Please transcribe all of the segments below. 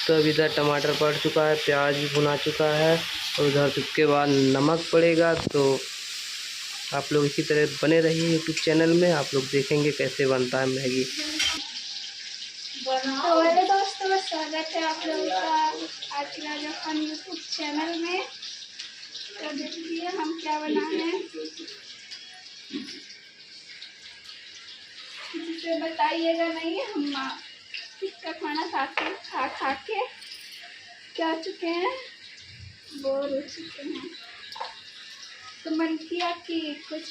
तो अब इधर टमाटर पड़ चुका है, प्याज भी भुना चुका है और उधर उसके बाद नमक पड़ेगा। तो आप लोग इसी तरह बने रहिए यूट्यूब चैनल में, आप लोग देखेंगे कैसे बनता है मैगी। तो हेलो दोस्तों, स्वागत है आप लोगों का आज राजा खान यूट्यूब चैनल में। तो देखिए हम क्या बनाए हैं, किसी से बताइएगा नहीं। हम इसका खाना खा के क्या चुके हैं, बोर हो चुके हैं। तो मन किया कि कुछ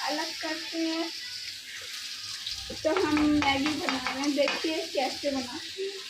अलग करते हैं, तो हम मैगी बना रहे हैं। देखिए कैसे बनाते हैं।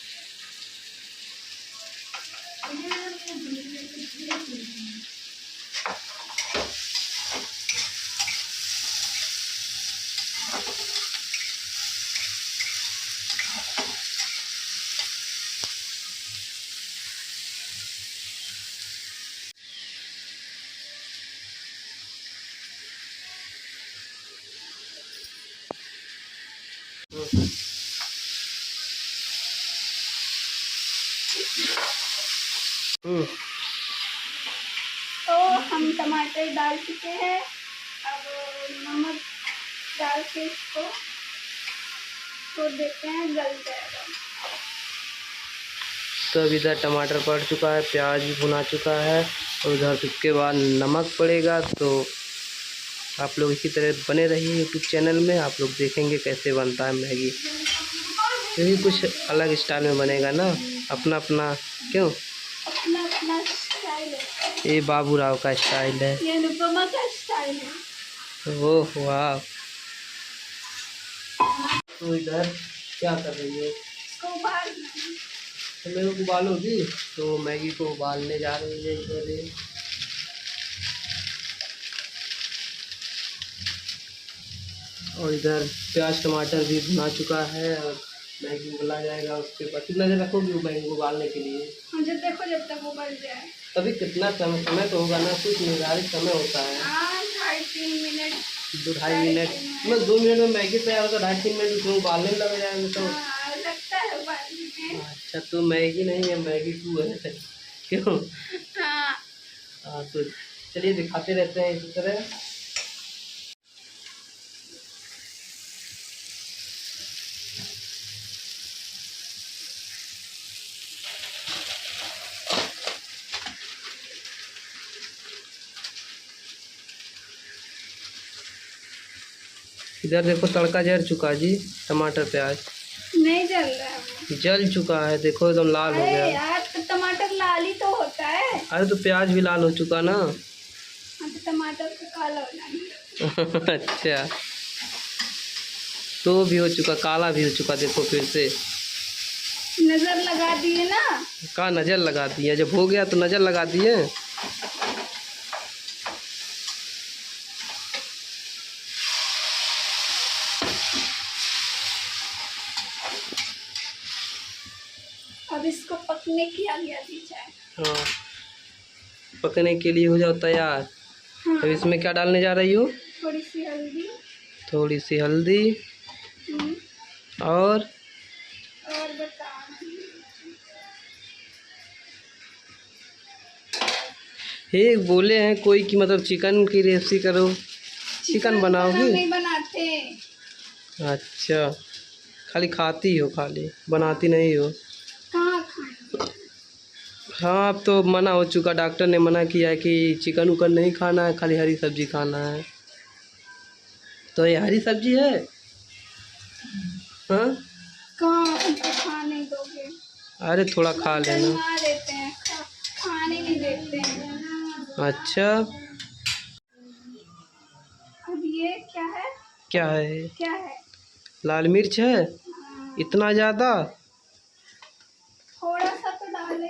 तो हम टमाटर डाल चुके हैं, अब नमक डाल के इसको छोड़ देते हैं, गल जाएगा। तो अब इधर टमाटर पड़ चुका है, प्याज भी भुना चुका है और उधर उसके बाद नमक पड़ेगा। तो आप लोग इसी तरह बने रहिए यूट्यूब चैनल में, आप लोग देखेंगे कैसे बनता है मैगी। क्योंकि कुछ अलग स्टाइल में बनेगा ना, अपना अपना। क्यों? अपना अपना स्टाइल है। ये बाबू राव का स्टाइल है, ये अनुपमा का स्टाइल है। ओह वाह। तो इधर क्या कर रही हो? इसको उबालना है। तो मेरे को उबालोगी? तो मैगी को उबालने जा रही है इधर ये। और इधर प्याज टमाटर भी भुना चुका है और मैगी उबला जाएगा। उसके बाद कितना देर रखोगी मैगी को उबालने के लिए? जब देखो जब तक उबल जाए। तभी कितना समय तो होगा ना, कुछ निर्धारित समय होता है। 2-3 मिनट। 2-2.5 मिनट मतलब 2 मिनट में मैगी तैयार होगा, 2-3 मिनट उसमें उबालने में लग जाएगा तो। लगता है उबालने में। अच्छा, तो मैगी नहीं है, मैगी टू है। क्यों? हाँ तो चलिए दिखाते रहते हैं इसी तरह। इधर देखो तड़का जल चुका जी, टमाटर प्याज नहीं जल रहा है, जल चुका है। देखो एकदम लाल हो गया। यार तो टमाटर लाल ही तो होता है। अरे तो प्याज भी लाल हो चुका ना। तो टमाटर को काला हो जाना। अच्छा, तो भी हो चुका, काला भी हो चुका। देखो फिर से नजर लगा दिए ना। का नज़र लगा दिया? जब हो गया तो नज़र लगा दिए। अब इसको पकने की आज्ञा दी जाए। हाँ, पकने के लिए हो जाओ तैयार। हाँ। अब इसमें क्या डालने जा रही हो? थोड़ी सी हल्दी। थोड़ी सी हल्दी और बता। एक बोले हैं कोई कि मतलब चिकन की रेसिपी करो। चिकन बनाओगी? नहीं बनाते। अच्छा, खाली खाती हो, खाली बनाती नहीं हो। कहाँ खाएं? हाँ, अब तो मना हो चुका, डॉक्टर ने मना किया है कि चिकन उकन नहीं खाना है, खाली हरी सब्जी खाना है। तो ये हरी सब्जी है। हाँ, कहाँ खा नहीं दोगे? अरे थोड़ा खा लेना। खा देते हैं, खाने नहीं देते हैं। अच्छा, अब ये क्या है? क्या है? क्या है? लाल मिर्च है। इतना ज़्यादा? थोड़ा सा तो डाले।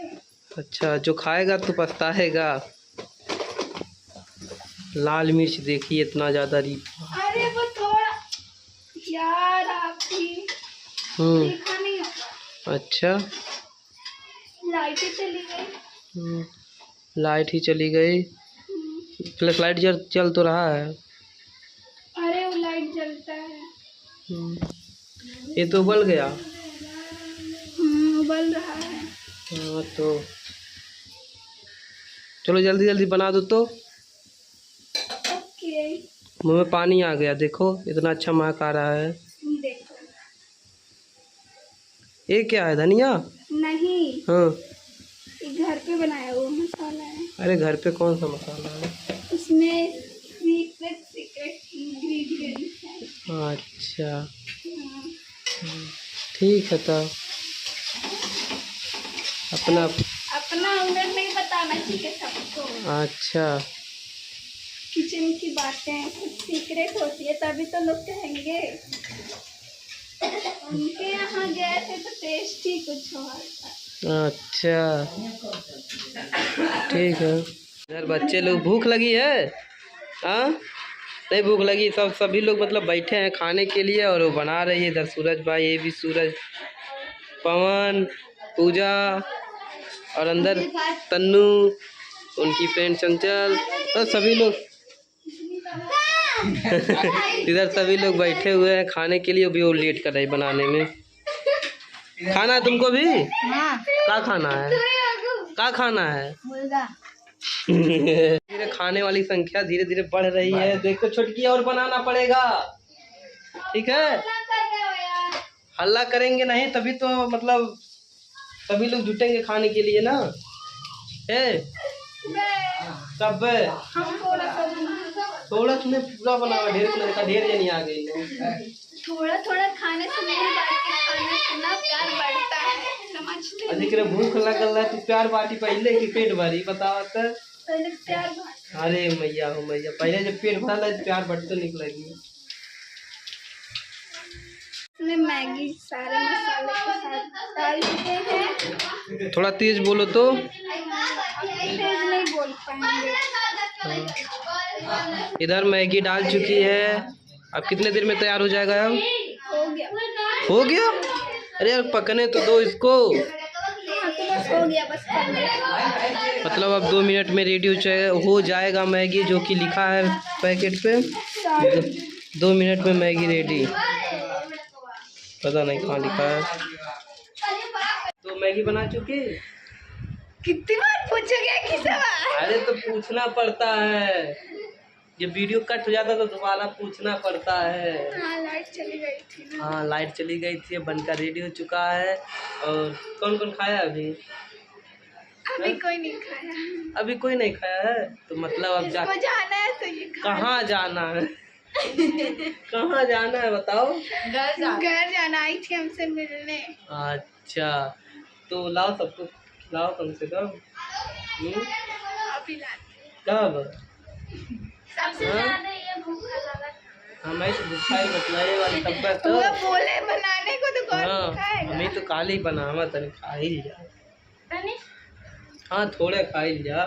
अच्छा, जो खाएगा तो पछताएगा। लाल मिर्च देखिए इतना ज़्यादा अरे वो थोड़ा यार, आपकी तीखा नहीं होगा। अच्छा, लाइट ही चली गई। लाइट ही चली गई। फ्लैश लाइट चल तो रहा है। अरे वो लाइट जलता है। ये तो उबल गया। उबल रहा है। हाँ तो चलो जल्दी जल्दी बना दो तो। ओके। मुँह में पानी आ गया, देखो इतना अच्छा महक आ रहा है। देखो। ये क्या है, धनिया? नहीं, हाँ। ये घर पे बनाया हुआ मसाला है। अरे घर पे कौन सा मसाला है? उसमें सीक्रेट इंग्रेडिएंट्स है। अच्छा हाँ। ठीक है तब अपना। अपना हुनर नहीं बताना चाहिए सबको। अच्छा किचन की बातें कुछ सीक्रेट होती है तभी तो लोग कहेंगे। उनके यहाँ गए थे तो टेस्ट ही कुछ और था। अच्छा ठीक है। इधर बच्चे लोग भूख लगी है? हाँ नहीं भूख लगी, सब सभी लोग मतलब बैठे हैं खाने के लिए और वो बना रही है। इधर सूरज भाई, ये भी सूरज, पवन, पूजा और अंदर तन्नू, उनकी फ्रेंड चंचल और सभी लोग इधर सभी लोग बैठे हुए हैं खाने के लिए। भी वो लेट कर रही बनाने में। खाना है तुमको भी? हाँ। क्या खाना है? क्या खाना है? धीरे खाने वाली संख्या धीरे धीरे बढ़ रही है। देखो छुटकी और बनाना पड़ेगा, ठीक है? हल्ला करेंगे नहीं तभी तो मतलब सभी लोग जुटेंगे खाने के लिए ना। है कब थोड़ा तुमने पूरा बनावा, ढेर का ढेर जनी आ गई है। थोड़ा थोड़ा खाने से नहीं बांट के खाने से ना प्यार बढ़ता है, समझते हैं? अधिक भूख लगल है तो प्यार बाटी पहले की पेट भरी, बताओ तो। पहले प्यार बांट। अरे मैया हो मैया, पहले जब पेट भरल है तो प्यार बढ़ते निकलेगी। इसमें मैगी सारे मसाले के साथ डाल देते हैं। थोड़ा तेज बोलो तो। तेज नहीं बोल पाएंगे। इधर मैगी डाल चुकी है। अब कितने देर में तैयार हो जाएगा? अब हो गया। हो गया? अरे यार पकने तो दो इसको। हाँ तो बस हो गया, बस मतलब अब 2 मिनट में रेडी हो जाएगा मैगी, जो कि लिखा है पैकेट पे। 2 मिनट में मैगी रेडी, पता नहीं कहाँ लिखा है। तो मैगी बना चुकी? कितनी बार पूछोगे कि सवाल? अरे तो पूछना पड़ता है, ये वीडियो कट हो जाता तो दोबारा पूछना पड़ता है। हाँ लाइट चली गई थी ना। हाँ लाइट चली गई थी, बनकर रेडी हो चुका है। और कौन कौन खाया अभी? अभी कोई नहीं खाया। अभी कोई नहीं खाया है तो मतलब अब इसको जाना है तो ये कहाँ जाना है? कहाँ जाना है बताओ? घर जाना आई थी हमसे मिलने। अच्छा तो लाओ सबको खिलाओ कम से कम। अभी कब? सबसे ज्यादा ये भूखा लगा। हाँ मैं तो भूखा ही बतलाए वाली तब तो। वो बोले बनाने को तो कौन हाँ खाएगा? हमें तो काली बनावा तने खा ही लिया। हाँ थोड़े खा ही लिया।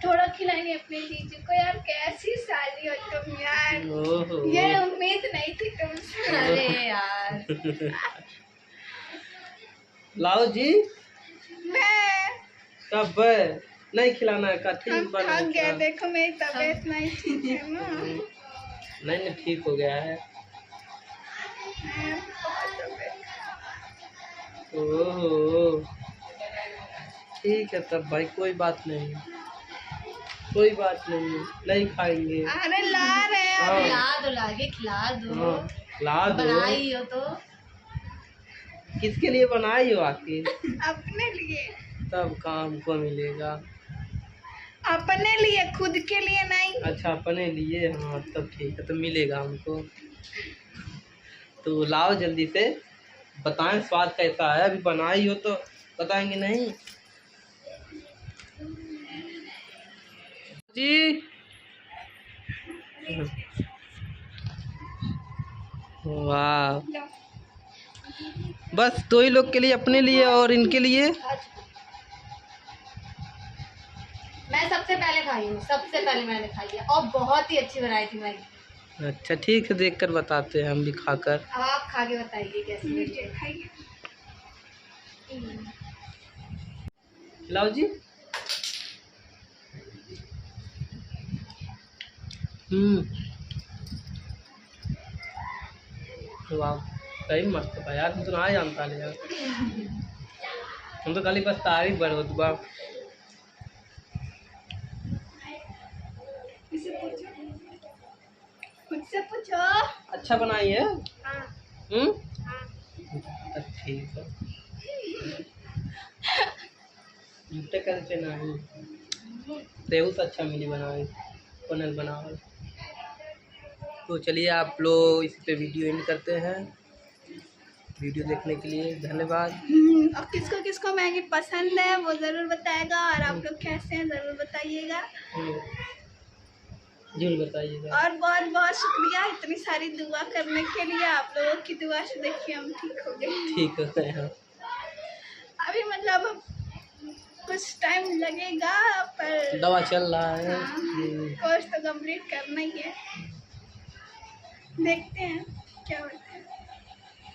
थोड़ा खिलाएंगे अपने जीजू को। यार कैसी साली हो तुम यार, ओहो ये उम्मीद नहीं थी तुमसे। अरे यार लाओ जी। मैं कब नहीं खिलाना है का? ठीक हम बना थक गए, देखो मेरी तबीयत नहीं ठीक है ना। नहीं ठीक हो गया है। ओहो ठीक है तब भाई, कोई बात नहीं, कोई बात नहीं, नहीं खाएंगे। अरे ला रहे हैं। हाँ। ला दो, लाके खिला दो। हाँ, ला दो। बनाई हो तो किसके लिए बनाई हो आखिर? अपने लिए। तब काम को मिलेगा। अपने लिए, खुद के लिए नहीं। अच्छा अपने लिए, हाँ तब ठीक है तो मिलेगा हमको। तो लाओ जल्दी से, बताएं स्वाद कैसा है। अभी बनाई हो तो बताएंगे नहीं जी। वाह बस 2 ही लोग के लिए, अपने लिए और इनके लिए। मैं सबसे पहले खाई हूँ, सबसे पहले मैंने खाई है और बहुत ही अच्छी वैरायटी मैगी। अच्छा ठीक है, देखकर बताते हैं हम भी खाकर। अब आप खा के बताइए कैसी खाइए। लाओ जी। वाह सही मस्त था यार, तुम तो ना जानता ले यार। हम तो खाली बस तारीफ बढ़ो बा। इससे पूछो, खुद से पूछो। अच्छा बनाई है। हाँ हाँ। ठीक है। झूठे करके नहीं, रेहू से अच्छा मिली बनाई पनल बनाओ। तो चलिए आप लोग इसी पे वीडियो एंड करते हैं। वीडियो देखने के लिए धन्यवाद। और किसको किसको मैगी पसंद है वो ज़रूर बताएगा, और आप लोग कैसे हैं ज़रूर बताइएगा, जरूर बताइएगा। और बहुत बहुत शुक्रिया इतनी सारी दुआ करने के लिए। आप लोगों की दुआ से देखिए हम ठीक हो गए। ठीक है। हाँ। अभी मतलब कुछ टाइम लगेगा पर दवा चल रहा है। हाँ, कोर्स तो कंप्लीट करना ही है, देखते हैं क्या होता है।